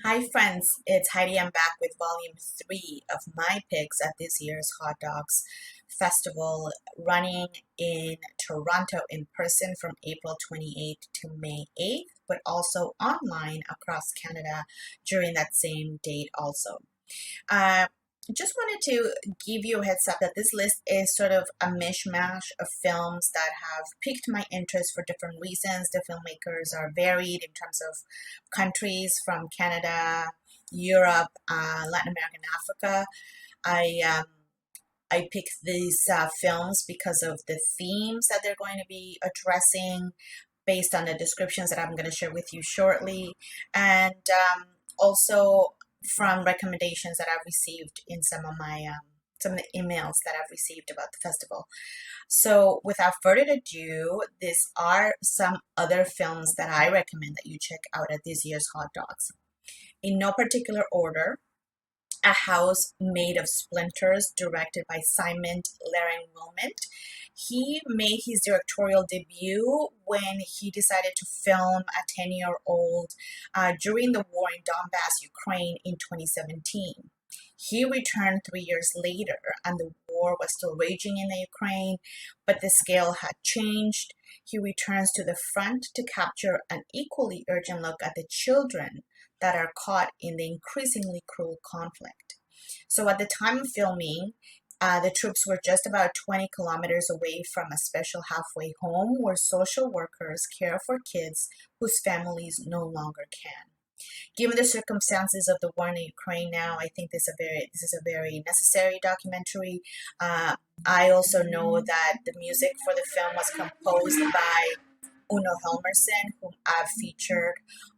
Hi friends, it's Heidi. I'm back with volume 3 of my picks at this year's Hot Dogs Festival running in Toronto in person from April 28th to May 8th, but also online across Canada during that same date also. Uh, just wanted to give you a heads up that this list is sort of a mishmash of films that have piqued my interest for different reasons. The filmmakers are varied in terms of countries from Canada, Europe, Latin America, and Africa. I um, I picked these films because of the themes that they're going to be addressing, based on the descriptions that I'm going to share with you shortly, and also from recommendations that I've received in some of the emails that I've received about the festival. So, without further ado, these are some other films that I recommend that you check out at this year's Hot Dogs. In no particular order: A House Made of Splinters, directed by Simon Llewellyn-Wilmot. He made his directorial debut when he decided to film a 10-year-old during the war in Donbass, Ukraine in 2017. He returned 3 years later, and the war was still raging in the Ukraine, but the scale had changed. He returns to the front to capture an equally urgent look at the children that are caught in the increasingly cruel conflict. So at the time of filming, the troops were just about 20 kilometers away from a special halfway home where social workers care for kids whose families no longer can. Given the circumstances of the war in Ukraine now, I think this is a very necessary documentary. I also know that the music for the film was composed by Uno Helmerson, whom I've featured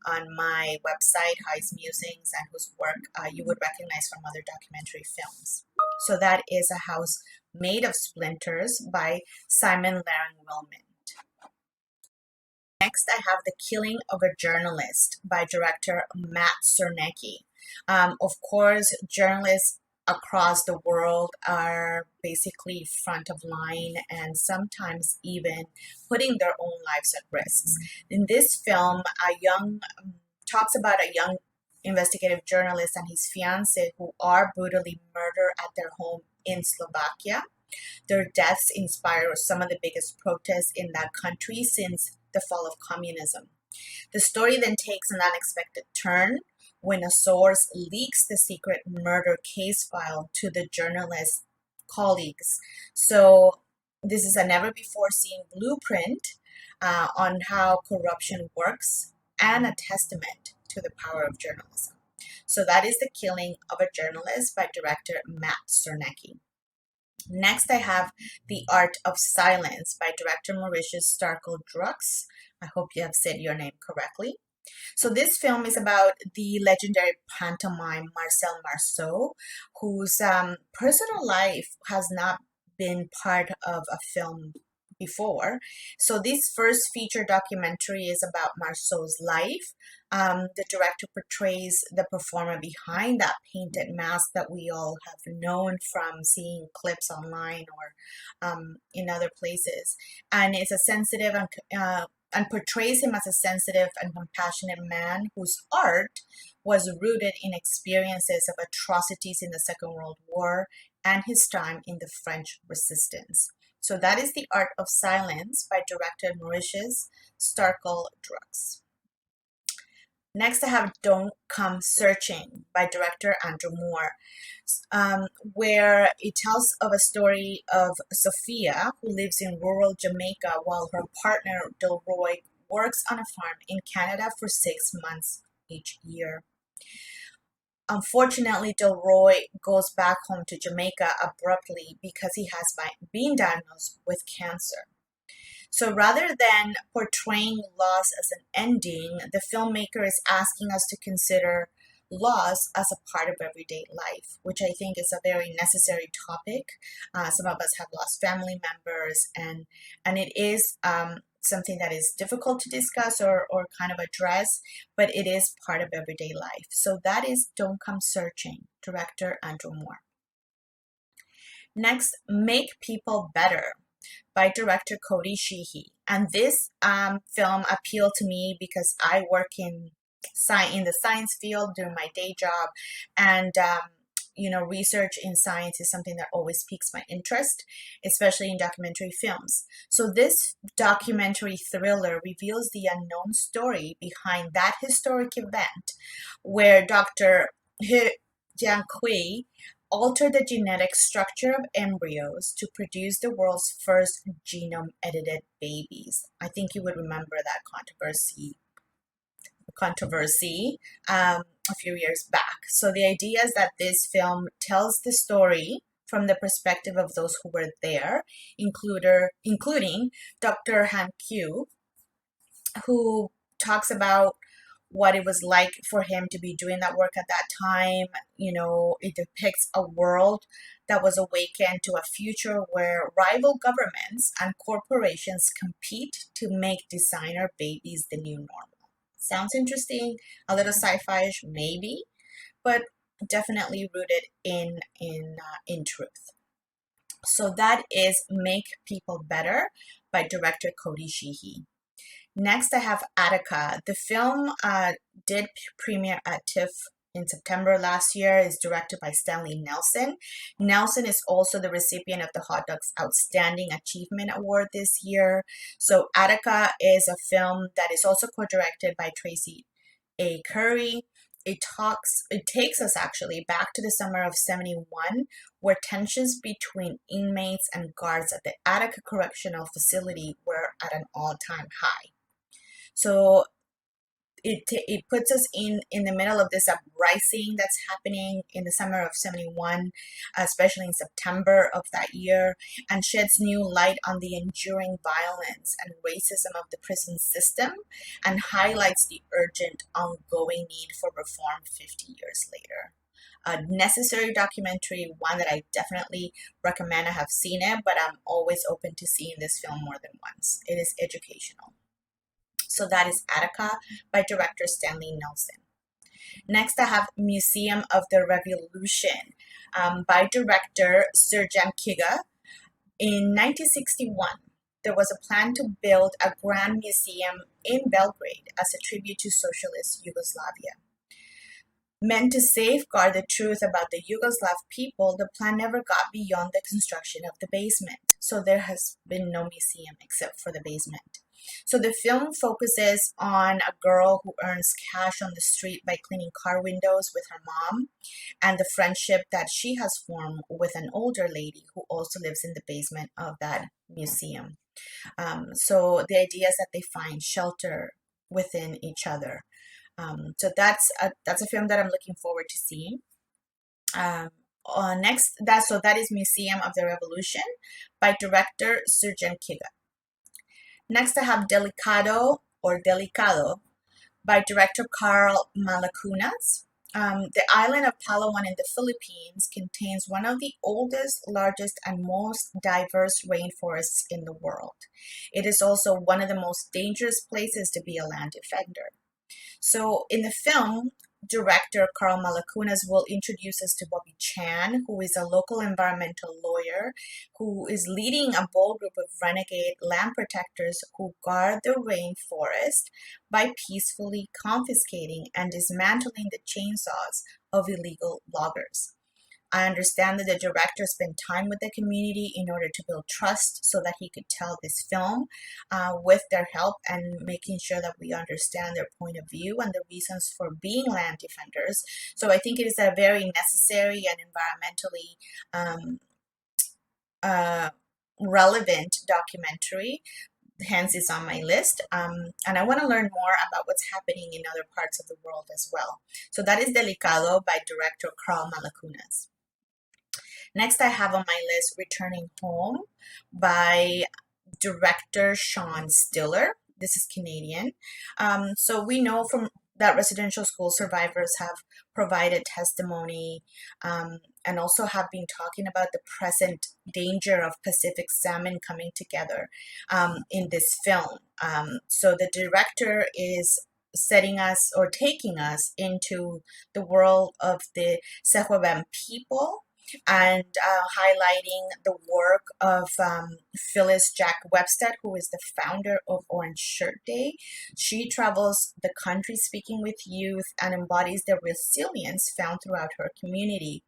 on my website, hyemusings, and whose work you would recognize from other documentary films. So that is A House Made of Splinters by Simon Llewellyn-Wilmot. Next, I have The Killing of a Journalist by director Matt Czerneki. Of course, journalists across the world are basically front of line and sometimes even putting their own lives at risk. In this film, a young talks about a young investigative journalist and his fiancée who are brutally murdered at their home in Slovakia. Their deaths inspire some of the biggest protests in that country since the fall of communism. The story then takes an unexpected turn when a source leaks the secret murder case file to the journalist's colleagues. So this is a never before seen blueprint on how corruption works and a testament to the power of journalism. So that is The Killing of a Journalist by director Matt Czerneki. Next, I have The Art of Silence by director Mauritius Starkel. I hope you have said your name correctly. So this film is about the legendary pantomime Marcel Marceau, whose personal life has not been part of a film before. So this first feature documentary is about Marceau's life. The director portrays the performer behind that painted mask that we all have known from seeing clips online or in other places. And it's a sensitive and portrays him as a sensitive and compassionate man whose art was rooted in experiences of atrocities in the Second World War and his time in the French Resistance. So that is The Art of Silence by director Mauritius Starkel. Next, I have Don't Come Searching by director Andrew Moore, where it tells of a story of Sophia, who lives in rural Jamaica while her partner Delroy works on a farm in Canada for 6 months each year. Unfortunately, Delroy goes back home to Jamaica abruptly because he has been diagnosed with cancer. So rather than portraying loss as an ending, the filmmaker is asking us to consider loss as a part of everyday life, which I think is a very necessary topic. Some of us have lost family members, and it is something that is difficult to discuss or kind of address, but it is part of everyday life. So that is Don't Come Searching, director Andrew Moore. Next, Make People Better by director Cody Sheehy. And this film appealed to me because I work in in the science field, doing my day job, and research in science is something that always piques my interest, especially in documentary films. So this documentary thriller reveals the unknown story behind that historic event where Dr. Jiankui altered the genetic structure of embryos to produce the world's first genome edited babies. I think you would remember that controversy a few years back. So the idea is that this film tells the story from the perspective of those who were there, including Dr. Han Q, who talks about what it was like for him to be doing that work at that time. It depicts a world that was awakened to a future where rival governments and corporations compete to make designer babies the new normal. Sounds interesting, a little sci-fi-ish maybe, but definitely rooted in truth. So that is Make People Better by director Cody Sheehy. Next, I have Attica. The film did premiere at TIFF in September last year. Is directed by Stanley Nelson. Nelson is also the recipient of the Hot Docs Outstanding Achievement Award this year. So Attica is a film that is also co-directed by Tracy A. Curry. It takes us actually back to the summer of '71, where tensions between inmates and guards at the Attica Correctional Facility were at an all-time high. So it puts us in the middle of this uprising that's happening in the summer of '71, especially in September of that year, and sheds new light on the enduring violence and racism of the prison system, and highlights the urgent, ongoing need for reform 50 years later. A necessary documentary, one that I definitely recommend. I have seen it, but I'm always open to seeing this film more than once. It is educational. So that is Attica by director Stanley Nelson. Next, I have Museum of the Revolution by director Sergey Kiga. In 1961, there was a plan to build a grand museum in Belgrade as a tribute to socialist Yugoslavia. Meant to safeguard the truth about the Yugoslav people, the plan never got beyond the construction of the basement. So there has been no museum except for the basement. So the film focuses on a girl who earns cash on the street by cleaning car windows with her mom, and the friendship that she has formed with an older lady who also lives in the basement of that museum. So the idea is that they find shelter within each other. So that's a film that I'm looking forward to seeing. That is Museum of the Revolution by director Sergey Kiga. Next, I have Delicado by director Carl Malacunas. The island of Palawan in the Philippines contains one of the oldest, largest, and most diverse rainforests in the world. It is also one of the most dangerous places to be a land defender. So in the film, director Carl Malacunas will introduce us to Bobby Chan, who is a local environmental lawyer who is leading a bold group of renegade land protectors who guard the rainforest by peacefully confiscating and dismantling the chainsaws of illegal loggers. I understand that the director spent time with the community in order to build trust so that he could tell this film with their help, and making sure that we understand their point of view and the reasons for being land defenders. So I think it is a very necessary and environmentally relevant documentary. Hence, it's on my list. And I want to learn more about what's happening in other parts of the world as well. So that is Delicado by director Carl Malacunas. Next, I have on my list Returning Home by director Sean Stiller. This is Canadian. So we know from that residential school survivors have provided testimony and also have been talking about the present danger of Pacific salmon coming together in this film. So the director is setting us or taking us into the world of the Sehuaben people, and highlighting the work of Phyllis Jack Webster, who is the founder of Orange Shirt Day. She travels the country speaking with youth and embodies the resilience found throughout her community.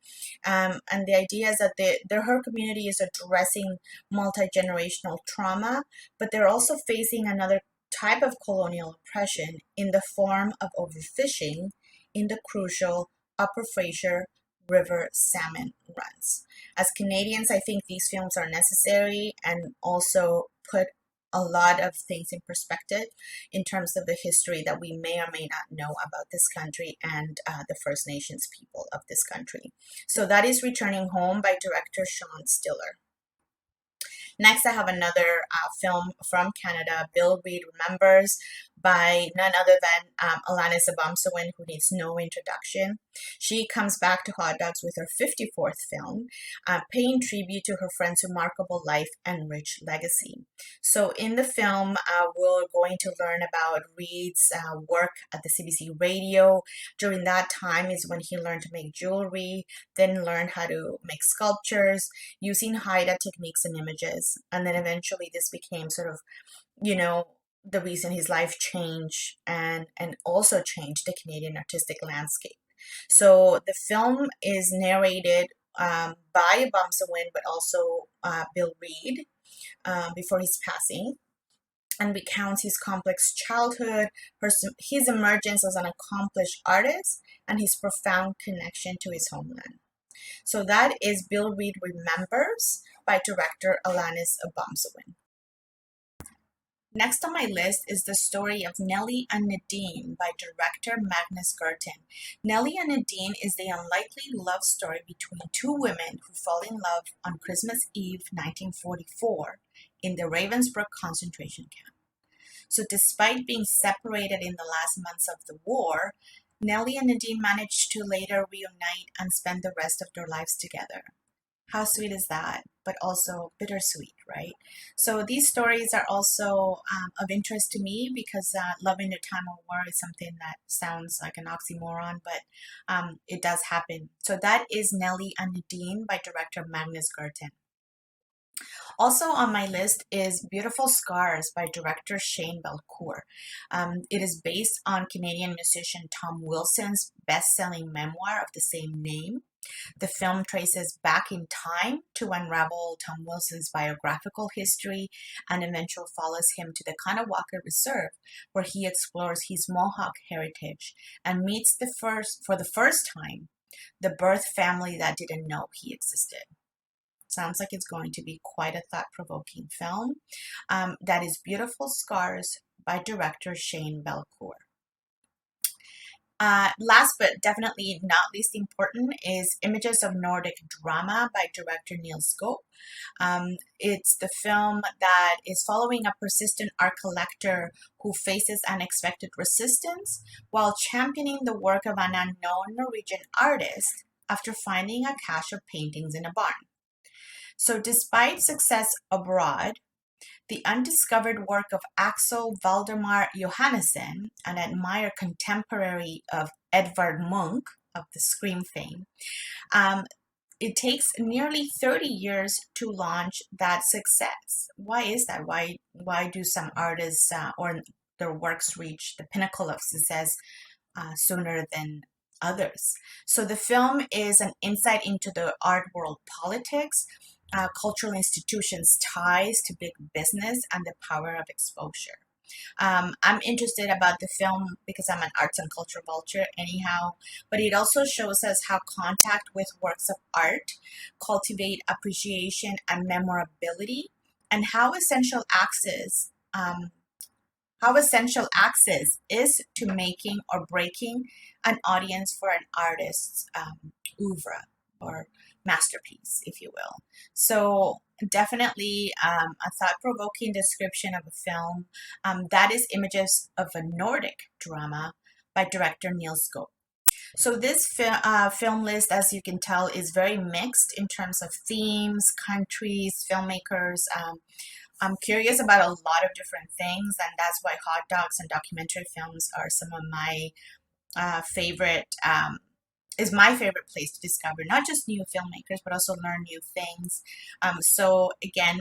And the idea is that her community is addressing multi-generational trauma, but they're also facing another type of colonial oppression in the form of overfishing in the crucial Upper Fraser River salmon runs. As Canadians, I think these films are necessary and also put a lot of things in perspective in terms of the history that we may or may not know about this country and the First Nations people of this country. So that is Returning Home by director Sean Stiller. Next, I have another film from Canada, Bill Reid Remembers, by none other than Alanis Abamsawin, who needs no introduction. She comes back to Hot Dogs with her 54th film, paying tribute to her friend's remarkable life and rich legacy. So in the film, we're going to learn about Reid's work at the CBC radio. During that time is when he learned to make jewelry, then learned how to make sculptures using Haida techniques and images. And then eventually this became sort of, the reason his life changed and also changed the Canadian artistic landscape. So the film is narrated by Abamsawin, but also Bill Reid before his passing, and recounts his complex childhood, his emergence as an accomplished artist, and his profound connection to his homeland. So that is Bill Reid Remembers by director Alanis Abamsawin. Next on my list is the story of Nelly and Nadine by director Magnus Guertin. Nelly and Nadine is the unlikely love story between two women who fall in love on Christmas Eve 1944 in the Ravensbrück concentration camp. So despite being separated in the last months of the war, Nelly and Nadine managed to later reunite and spend the rest of their lives together. How sweet is that? But also bittersweet, right? So these stories are also of interest to me because love in the time of war is something that sounds like an oxymoron, but it does happen. So that is Nelly and Nadine by director Magnus Guertin. Also on my list is Beautiful Scars by director Shane Balcore. It is based on Canadian musician Tom Wilson's best-selling memoir of the same name. The film traces back in time to unravel Tom Wilson's biographical history and eventually follows him to the Kanawaka Reserve, where he explores his Mohawk heritage and meets for the first time the birth family that didn't know he existed. Sounds like it's going to be quite a thought-provoking film. That is Beautiful Scars by director Shane Balcore. Last but definitely not least important is Images of Nordic Drama by director Neil Scope. It's the film that is following a persistent art collector who faces unexpected resistance while championing the work of an unknown Norwegian artist after finding a cache of paintings in a barn. So despite success abroad, the undiscovered work of Axel Valdemar Johannessen, an admired contemporary of Edvard Munch of the Scream fame, it takes nearly 30 years to launch that success. Why is that? Why do some artists or their works reach the pinnacle of success sooner than others? So the film is an insight into the art world politics, cultural institutions' ties to big business, and the power of exposure. I'm interested about the film because I'm an arts and culture vulture anyhow, but it also shows us how contact with works of art cultivate appreciation and memorability, and how essential access is to making or breaking an audience for an artist's oeuvre or masterpiece, if you will. So definitely a thought-provoking description of a film. That is Images of a Nordic Drama by director Neil Scope. So this film list, as you can tell, is very mixed in terms of themes, countries, filmmakers. I'm curious about a lot of different things, and that's why hot dogs and documentary films are some of my favorite is my favorite place to discover not just new filmmakers, but also learn new things. So again,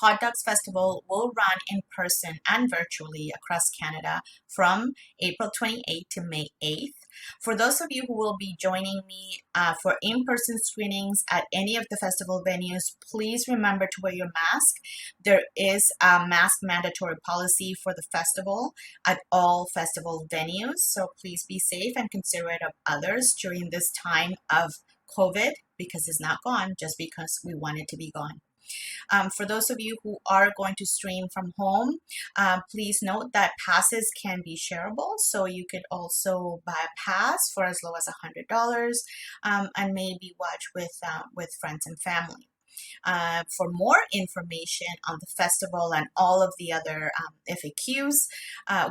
Hot Dogs Festival will run in person and virtually across Canada from April 28th to May 8th. For those of you who will be joining me for in-person screenings at any of the festival venues, please remember to wear your mask. There is a mask mandatory policy for the festival at all festival venues, so please be safe and considerate of others during this time of COVID, because it's not gone just because we want it to be gone. For those of you who are going to stream from home, please note that passes can be shareable. So you could also buy a pass for as low as $100 and maybe watch with friends and family. For more information on the festival and all of the other FAQs,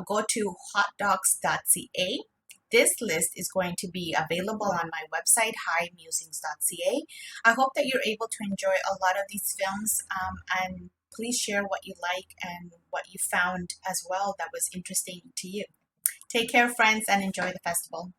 go to hotdogs.ca. This list is going to be available on my website, hyemusings.ca. I hope that you're able to enjoy a lot of these films, and please share what you like and what you found as well that was interesting to you. Take care, friends, and enjoy the festival.